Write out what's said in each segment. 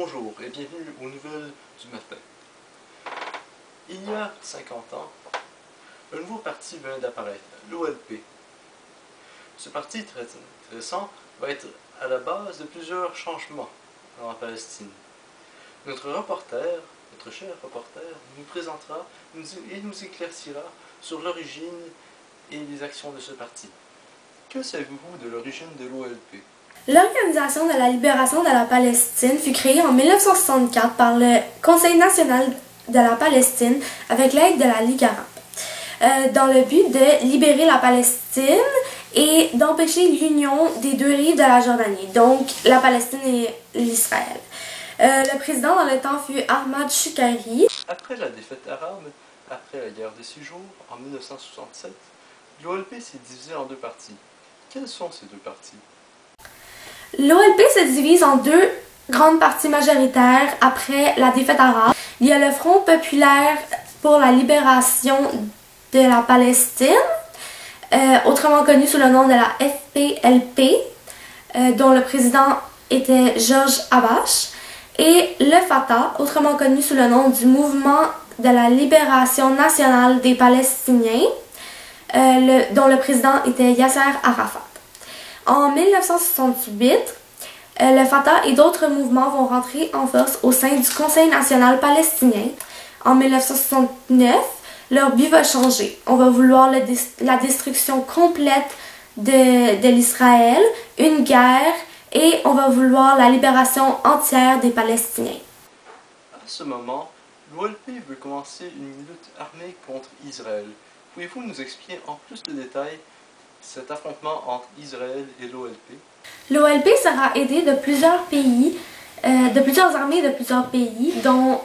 Bonjour et bienvenue aux nouvelles du matin. Il y a 50 ans, un nouveau parti vient d'apparaître, l'OLP. Ce parti très intéressant va être à la base de plusieurs changements en Palestine. Notre cher reporter, nous présentera et nous éclaircira sur l'origine et les actions de ce parti. Que savez-vous de l'origine de l'OLP? L'Organisation de la libération de la Palestine fut créée en 1964 par le Conseil national de la Palestine avec l'aide de la Ligue arabe, dans le but de libérer la Palestine et d'empêcher l'union des deux rives de la Jordanie, donc la Palestine et l'Israël. Le président dans le temps fut Ahmad Shukari. Après la défaite arabe, après la guerre des 6 jours, en 1967, l'OLP s'est divisé en deux parties. Quels sont ces deux partis? L'OLP se divise en deux grandes parties majoritaires après la défaite arabe. Il y a le Front populaire pour la libération de la Palestine, autrement connu sous le nom de la FPLP, dont le président était Georges Habash, et le Fatah, autrement connu sous le nom du Mouvement de la libération nationale des Palestiniens, dont le président était Yasser Arafat. En 1968, le Fatah et d'autres mouvements vont rentrer en force au sein du Conseil national palestinien. En 1969, leur but va changer. On va vouloir la destruction complète de l'Israël, une guerre, et on va vouloir la libération entière des Palestiniens. À ce moment, l'OLP veut commencer une lutte armée contre Israël. Pouvez-vous nous expliquer en plus de détails cet affrontement entre Israël et l'OLP? L'OLP sera aidé de plusieurs pays, de plusieurs armées de plusieurs pays, dont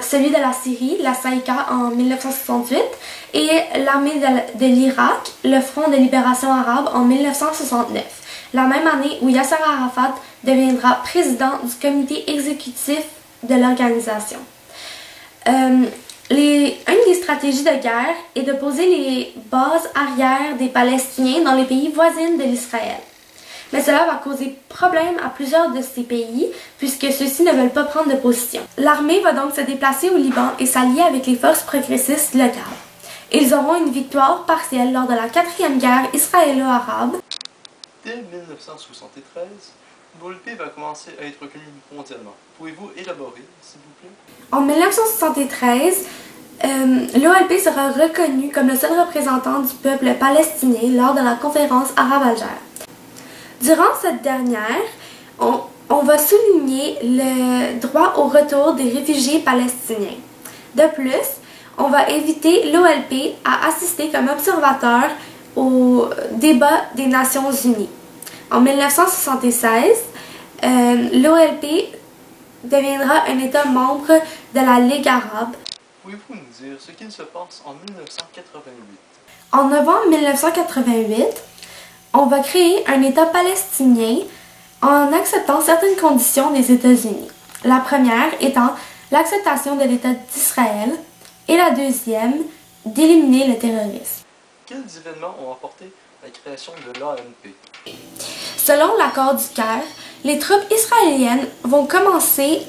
celui de la Syrie, la Saïka en 1968, et l'armée de l'Irak, le Front de libération arabe en 1969, la même année où Yasser Arafat deviendra président du comité exécutif de l'organisation. Une des stratégies de guerre est de poser les bases arrières des Palestiniens dans les pays voisins de l'Israël. Mais cela va causer problème à plusieurs de ces pays puisque ceux-ci ne veulent pas prendre de position. L'armée va donc se déplacer au Liban et s'allier avec les forces progressistes locales. Ils auront une victoire partielle lors de la 4e guerre israélo-arabe. Dès 1973, l'OLP va commencer à être reconnue mondialement. Pouvez-vous élaborer, s'il vous plaît? En 1973, l'OLP sera reconnue comme le seul représentant du peuple palestinien lors de la conférence arabe-Alger. Durant cette dernière, on va souligner le droit au retour des réfugiés palestiniens. De plus, on va inviter l'OLP à assister comme observateur au débat des Nations Unies. En 1976, l'OLP deviendra un État membre de la Ligue arabe. Pouvez-vous nous dire ce qu'il se passe en 1988? En novembre 1988, on va créer un État palestinien en acceptant certaines conditions des États-Unis. La première étant l'acceptation de l'État d'Israël et la deuxième, d'éliminer le terrorisme. Quels événements ont apporté la création de l'ANP? Selon l'accord du Caire, les troupes israéliennes vont commencer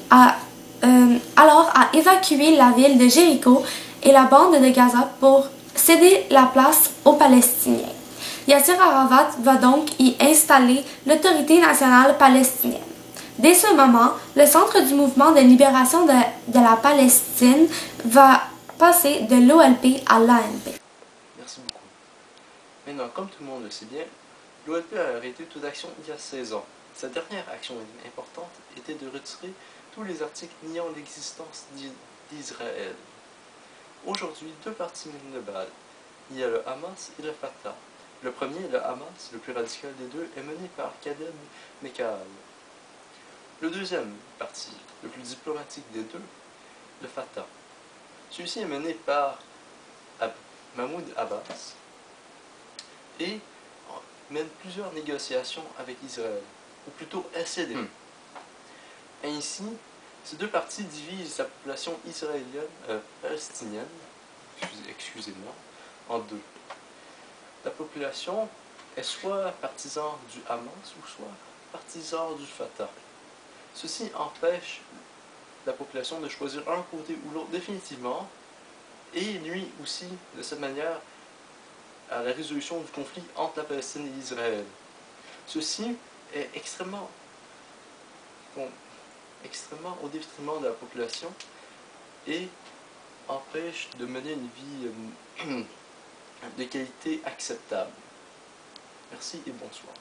alors à évacuer la ville de Jéricho et la bande de Gaza pour céder la place aux Palestiniens. Yasser Arafat va donc y installer l'autorité nationale palestinienne. Dès ce moment, le centre du mouvement de libération de la Palestine va passer de l'OLP à l'ANP. Merci beaucoup. Maintenant, comme tout le monde le sait bien, l'OLP a arrêté toute action il y a 16 ans. Sa dernière action importante était de retirer tous les articles niant l'existence d'Israël. Aujourd'hui, deux partis mènent le bal. Il y a le Hamas et le Fatah. Le premier, le Hamas, le plus radical des deux, est mené par Khaled Mekal. Le deuxième parti, le plus diplomatique des deux, le Fatah. Celui-ci est mené par Mahmoud Abbas et mène plusieurs négociations avec Israël, ou plutôt essaie de. Ainsi, ces deux partis divisent la population palestinienne, excusez-moi, en deux. La population est soit partisan du Hamas ou soit partisan du Fatah. Ceci empêche la population de choisir un côté ou l'autre définitivement et nuit aussi de cette manière à la résolution du conflit entre la Palestine et Israël. Ceci est extrêmement au détriment de la population et empêche de mener une vie de qualité acceptable. Merci et bonsoir.